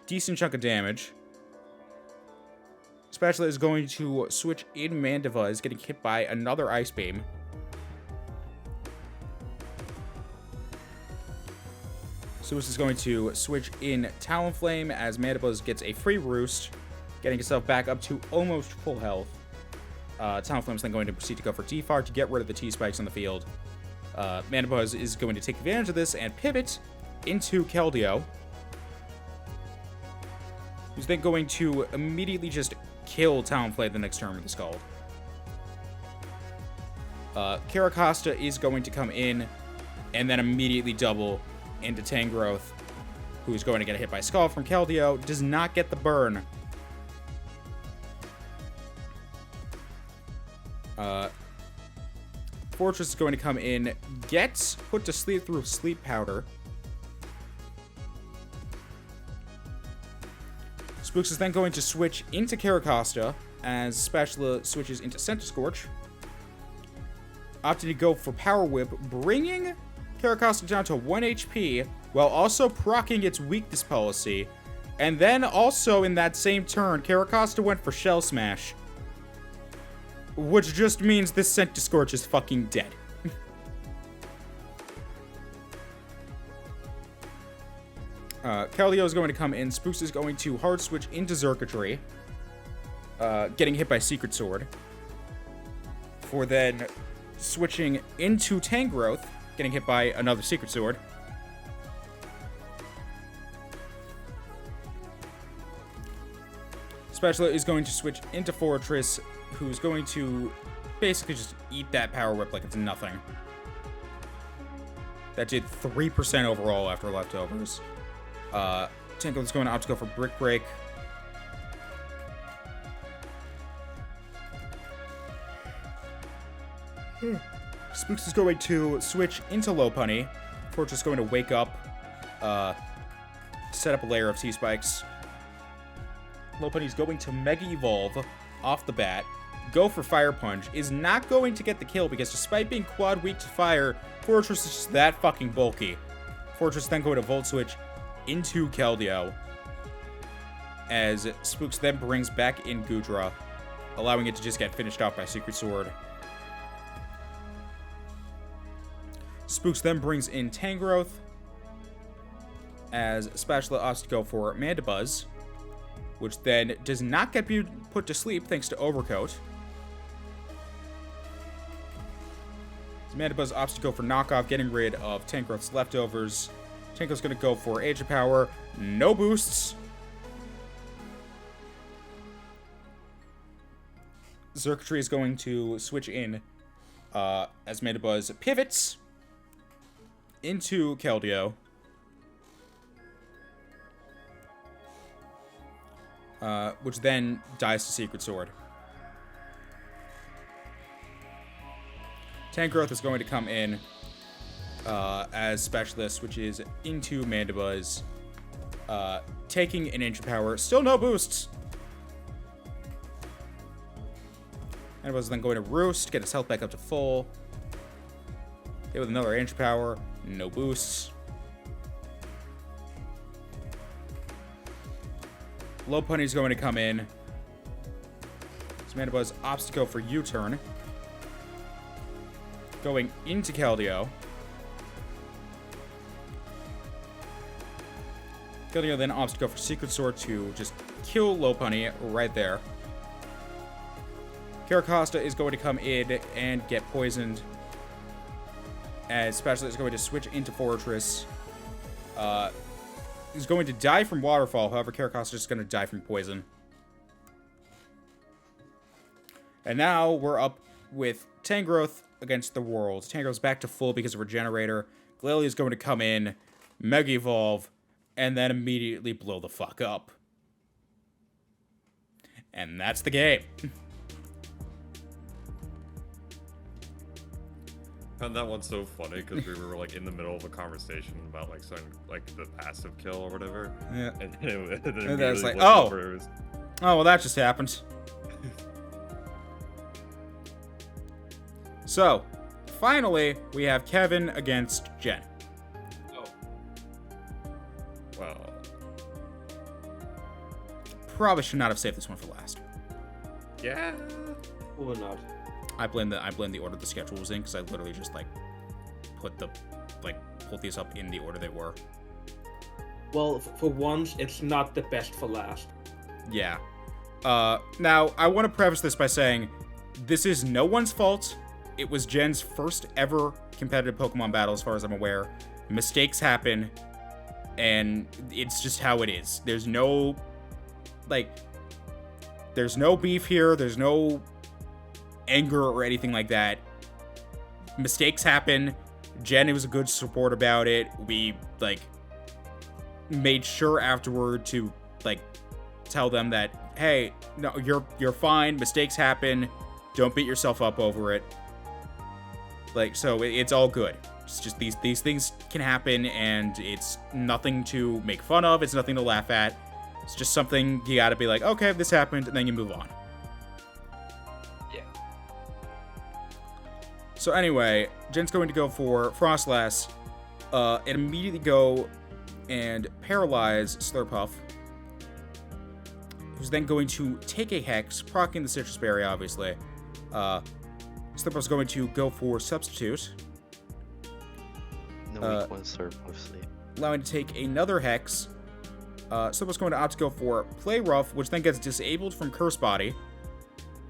decent chunk of damage. Spatula is going to switch in Mandibuzz, getting hit by another Ice Beam. Suus is going to switch in Talonflame as Mandibuzz gets a free roost, getting himself back up to almost full health. Talonflame is then going to proceed to go for T-Far to get rid of the T-Spikes on the field. Mandibuzz is going to take advantage of this and pivot into Keldeo, who's then going to immediately just kill Talonflame the next turn with the Scald. Caracosta is going to come in and then immediately double into Tangrowth, who's going to get hit by Skull from Keldeo, does not get the burn. Fortress is going to come in, gets put to sleep through Sleep Powder. Spooks is then going to switch into Caracosta as Spatula switches into Centiskorch. Opting to go for Power Whip, bringing Caracosta down to 1 HP, while also proccing its weakness policy, And then also in that same turn, Caracosta went for Shell Smash. Which just means this Centiskorch is fucking dead. Keldeo is going to come in. Spooks is going to hard switch into Xurkitree. Getting hit by Secret Sword. For then switching into Tangrowth. Getting hit by another Secret Sword. Spatula is going to switch into Fortress, who's going to basically just eat that Power Whip like it's nothing. That did 3% overall after leftovers. Tangrowth is going to opt to go for Brick Break. Spooks is going to switch into Lopunny. Fortress is going to wake up, set up a layer of T-Spikes. Lopunny's going to Mega Evolve off the bat, go for Fire Punch, is not going to get the kill because despite being quad weak to fire, Fortress is just that fucking bulky. Fortress then going to Volt Switch into Keldeo, as Spooks then brings back in Goodra, allowing it to just get finished off by Secret Sword. Spooks then brings in Tangrowth, as Spatula opts to go for Mandibuzz, which then does not get put to sleep thanks to Overcoat. Mandibuzz opts to go for Knockoff, getting rid of Tangrowth's leftovers. Tangrowth's going to go for Age of Power. No boosts. Xurkitree is going to switch in as Mandibuzz pivots into Keldeo. Which then dies to Secret Sword. Tangrowth is going to come in as Specialist, which is into Mandibuzz, taking an Inch of Power. Still no boosts. Mandibuzz is then going to Roost, get his health back up to full. Hit with another Inch of Power. No boosts. Lopunny's going to come in. So Mandibuzz opts to go for U-turn. Going into Keldeo. Keldeo then opts to go for Secret Sword to just kill Lopunny right there. Caracosta is going to come in and get poisoned, as Specialist is going to switch into Fortress. He's going to die from Waterfall, however, Caracosta is just going to die from poison. And now we're up with Tangrowth against the World. Tangrowth's back to full because of Regenerator. Glalie is going to come in, Mega Evolve, and then immediately blow the fuck up. And that's the game. I found that one so funny because we were like in the middle of a conversation about like something like the passive kill or whatever. Yeah. And then And then it's like, looked oh! over, it was- Oh, well, that just happened. So, finally, we have Kevin against Jen. Oh, Well, Probably should not have saved this one for last. yeah. Or not. I blame the order the schedule was in, because I literally just pulled these up in the order they were. well, for once, it's not the best for last. Yeah. Now, I want to preface this by saying, this is no one's fault. It was Jen's first ever competitive Pokemon battle, as far as I'm aware. Mistakes happen, and it's just how it is. There's no beef here. There's no anger or anything like that. Mistakes happen. Jen was a good support about it. We made sure afterward to tell them that, hey, no, you're fine. Mistakes happen. Don't beat yourself up over it. So it's all good. It's just these things can happen, and it's nothing to make fun of. It's nothing to laugh at. It's just something you gotta be like, okay, this happened, and then you move on. Yeah. So anyway, Jen's going to go for Frostlass, and immediately go and paralyze Slurpuff, who's then going to take a Hex, proccing the Citrus Berry, obviously. Slurpuff's going to go for Substitute. No weak one Slurpuff sleep. Allowing to take another Hex. Slurpuff's going to opt to go for Play Rough, which then gets disabled from Curse Body.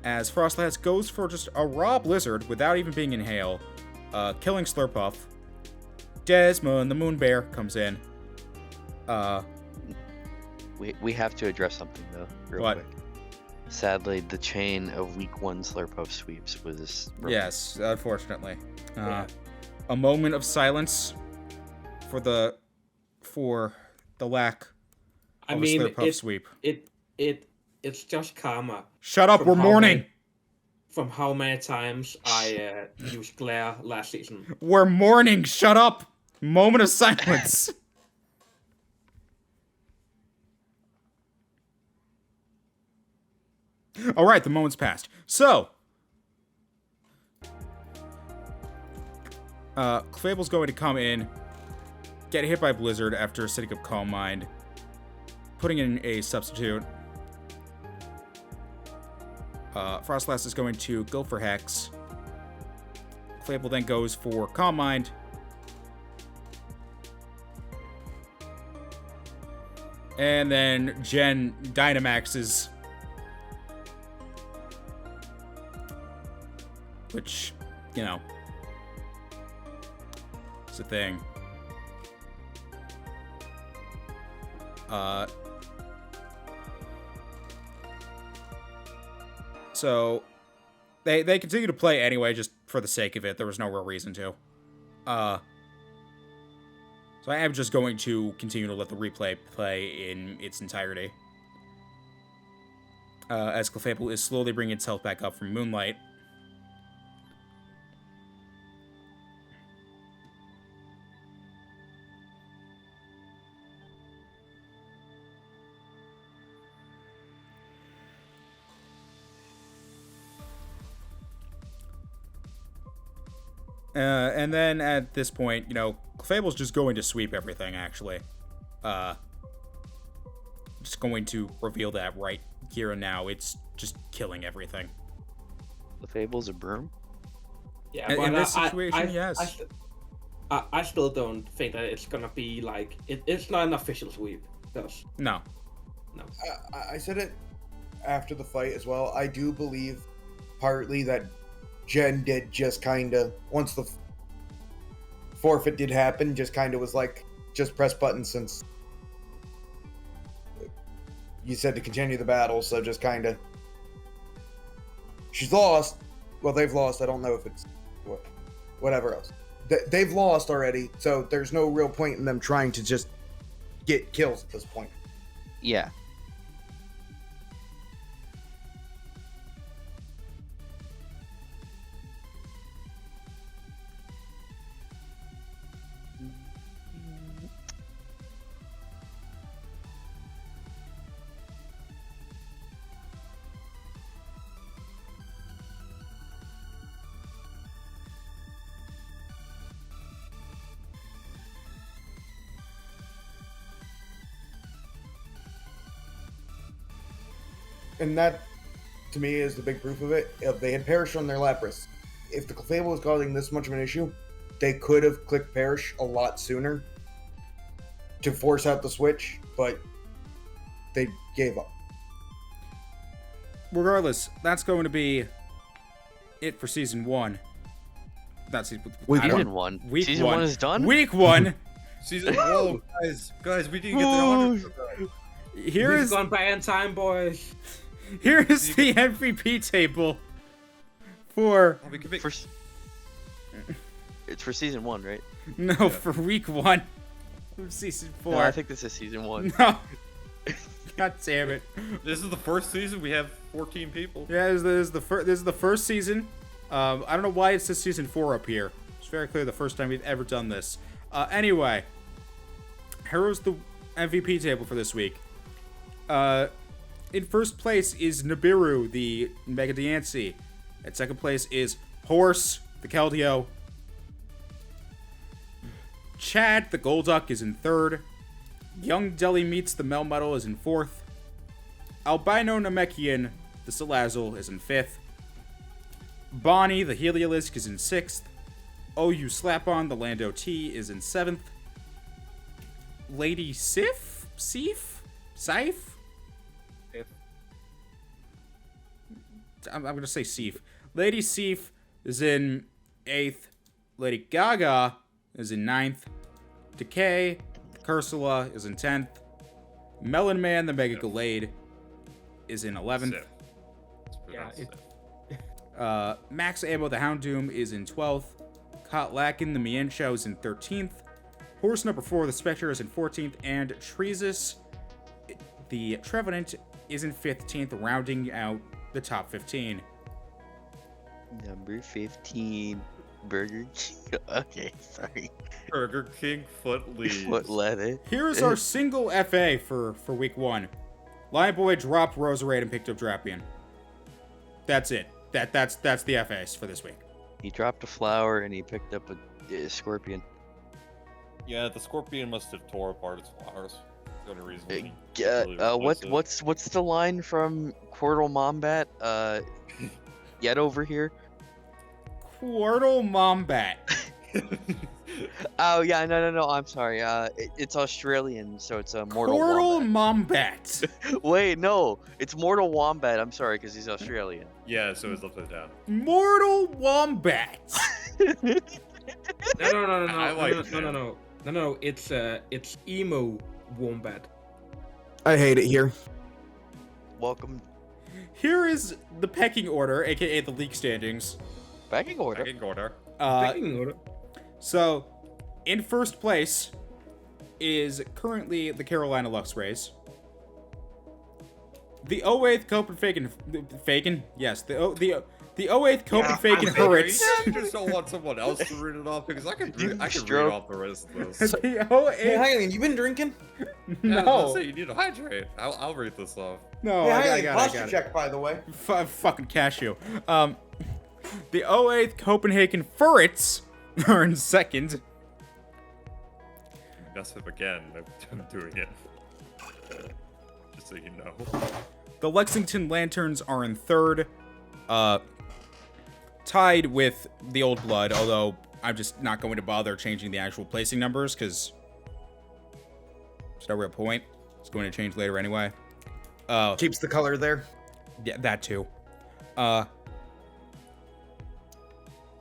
As Frostlass goes for just a raw Blizzard without even being in Hail, killing Slurpuff. Desmond, the Moon Bear, comes in. We have to address something though, real What? quick. Sadly, the chain of week 1 Slurpuff sweeps was broken. Yes, unfortunately. Yeah. A moment of silence for the lack I of mean, a Slurpuff sweep. it's just karma Shut up, from we're how mourning! many- from how many times I used glare last season. We're mourning, shut up! Moment of silence. Alright, the moment's passed. So, Clefable's going to come in, get hit by Blizzard after setting up Calm Mind, putting in a substitute. Frostlass is going to go for Hex. Clefable then goes for Calm Mind. And then Jen Dynamaxes. Which, you know, it's a thing. So, they continue to play anyway, just for the sake of it. There was no real reason to. So I am just going to continue to let the replay play in its entirety. As Clefable is slowly bringing itself back up from Moonlight. And then at this point, you know, Clefable's just going to sweep everything, actually. Just going to reveal that right here and now. It's just killing everything. The Fable's a broom? Yeah, In but this situation, yes. I still don't think that it's gonna be like it's not an official sweep. Because No. I said it after the fight as well. I do believe partly that Jen did just kind of, once the forfeit did happen, just kind of was like, just press button since you said to continue the battle, so just kind of, she's lost. Well, they've lost. I don't know if it's whatever else. They've lost already, so there's no real point in them trying to just get kills at this point. Yeah. And that, to me, is the big proof of it. If they had perished on their Lapras, if the Clefable was causing this much of an issue, they could have clicked perish a lot sooner to force out the switch, but they gave up. Regardless, that's going to be it for Season 1. Not Season Week Season 1. Week Season 1 is done? Week 1. Season. Whoa, guys, we didn't get the 100. Here we've is gone back in time, boys. here is the MVP table for Oh, we could make- It's for Season 1, right? for Week 1 of Season 4. No, I think this is Season 1. No. God damn it. This is the first season. We have 14 people. Yeah, this is the first season. I don't know why it says Season 4 up here. It's very clear the first time we've ever done this. Anyway, here's the MVP table for this week. In first place is Nibiru, the Mega Diancie. At second place is Horse, the Keldeo. Chad, the Golduck, is in third. Young Deli Meets the Melmetal is in fourth. Albino Namekian, the Salazzle, is in 5th. Bonnie, the Heliolisk, is in 6th. OU Slap-On, the Lando T, is in 7th. Lady Sif? Sif? I'm going to say Sif. Lady Sif is in 8th. Lady Gaga is in 9th. Decay, Cursula, is in 10th. Melon Man, the Mega Gallade, is in 11th. Yeah, Max Ammo, the Houndoom, is in 12th. Kotlakin, the Mienshao, is in 13th. Horse number 4, the Spectre, is in 14th. And Treesus, the Trevenant, is in 15th, rounding out the top 15. Number 15, Burger King. Okay, sorry. Burger King foot leaves. Foot leather. Here is our single FA for week 1. Lion Boy dropped Roserade and picked up Drapion. That's it. That's the FAs for this week. He dropped a flower and he picked up a scorpion. Yeah, the scorpion must have tore apart its flowers. That's the only reason. He really replaced it. What's the line from Quirtle Mombat? Yet over here. Quirtle Mombat. Oh yeah, no. I'm sorry. It's Australian, so it's a Mortal Quirtle Wombat. Mombat. Wait, no, it's Mortal Wombat. I'm sorry, because he's Australian. Yeah, so it's upside down. Mortal Wombat. No. I like it. No. It's emo wombat. I hate it here. Welcome. Here is the pecking order, aka the league standings. Backing order. Pecking order. Pecking order. So, in first place is currently the Carolina Luxrays. The 08th Copenhagen. Yes, the 08th Copenhagen Furrets. I just don't want someone else to read it off because I can read off the rest of this. The Hey, 08th. Hylian, you been drinking? Yeah, No. let's say you need to hydrate. I'll read this off. No, Hey, I Hylian, got posture it. check, by the way. Fucking cashew. The 08th Copenhagen Furrets are in 2nd. Mess up again. I'm doing it. Just so you know. The Lexington Lanturns are in 3rd. Tied with the Old Blood, although I'm just not going to bother changing the actual placing numbers, because there's no real point. It's going to change later anyway. Keeps the color there. Yeah, that too.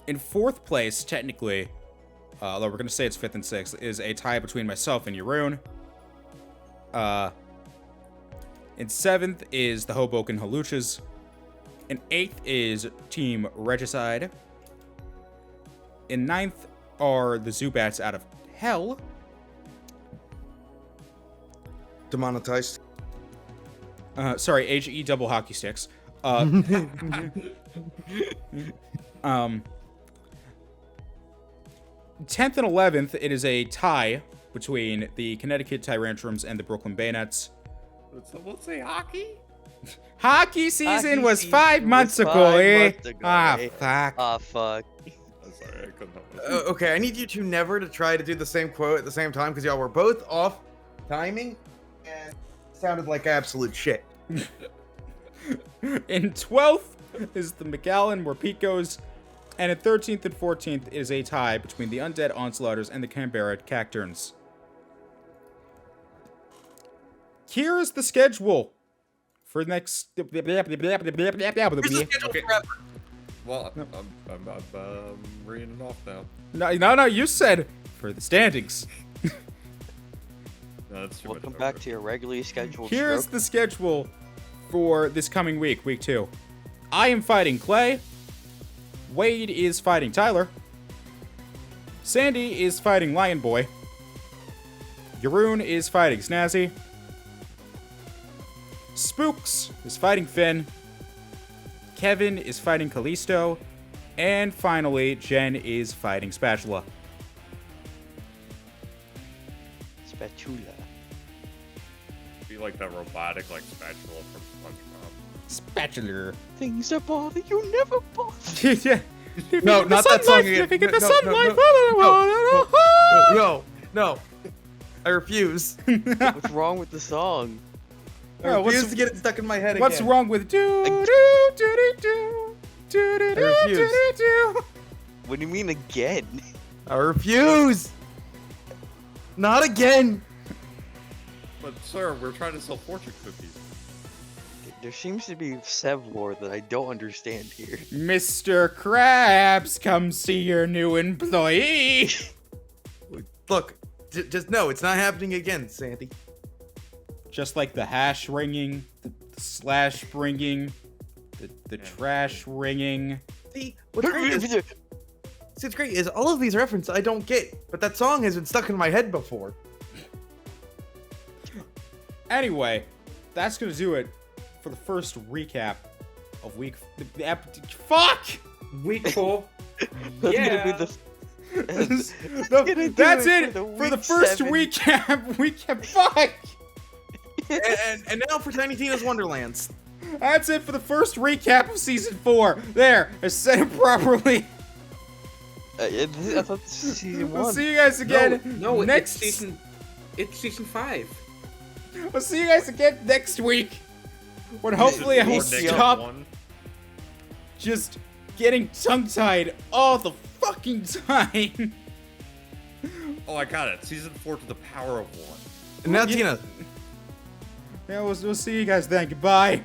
In 4th place, technically, although we're going to say it's 5th and 6th, is a tie between myself and Yaroon. In 7th is the Hoboken Hawluchas. In 8th is Team Regicide. In 9th are the Zubats out of Hell. Demonetized. Sorry, HE double hockey sticks. 10th and 11th, it is a tie between the Connecticut Tyrantrums and the Brooklyn Banettes. Did someone say hockey? Hockey season was season 5 was months ago, 5 eh? months ago, eh? Fuck. Ah, fuck. I'm sorry, I couldn't help it. Okay, I need you two never to try to do the same quote at the same time because y'all were both off timing and sounded like absolute shit. In 12th is the McAllen Morpekos, and in 13th and 14th is a tie between the Undead Onslaughters and the Canberra Cacturnes. Here is the schedule for next. Okay. Well, I'm reading it off now. No, you said for the standings. No, that's too Welcome much back effort. to your regularly scheduled Here's stroke. the schedule for this coming week, week 2. I am fighting Clay. Wade is fighting Tyler. Sandy is fighting Lion Boy. Yaroon is fighting Snazzy. Spooks is fighting Finn. Kevin is fighting Callisto. And finally, Jen is fighting Spatula. Spatula. Be like that robotic like spatula from SpongeBob. Spatula. Things that bother you never bother. Yeah. No, not that song again. If you get the No, sunlight, no. I refuse. What's wrong with the song? I Oh, refuse to get it stuck in my head What's again. wrong with do do do do do do do do refuse. do do? What do you mean again? I refuse! Not again! But sir, we're trying to sell fortune cookies. There seems to be Sev lore that I don't understand here. Mr. Krabs, come see your new employee. Look, just no, it's not happening again, Sandy. Just like the hash ringing, the slash ringing, the trash ringing. See, what's great is, see, what's great is all of these references I don't get, but that song has been stuck in my head before. Anyway, that's gonna do it for the first recap of fuck! Week 4. That's Yeah. gonna be the. That's it for the first recap. Fuck! and now for Tiny Tina's Wonderlands. That's it for the first recap of season 4. There, I said it properly. I thought this was season 1. We'll see you guys again No, next it's season 5. We'll see you guys again next week. When hopefully I will stop just getting tongue-tied all the fucking time. Oh, I got it. Season 4 to the power of 1. And now Tina. Yeah, we'll see you guys then. Goodbye.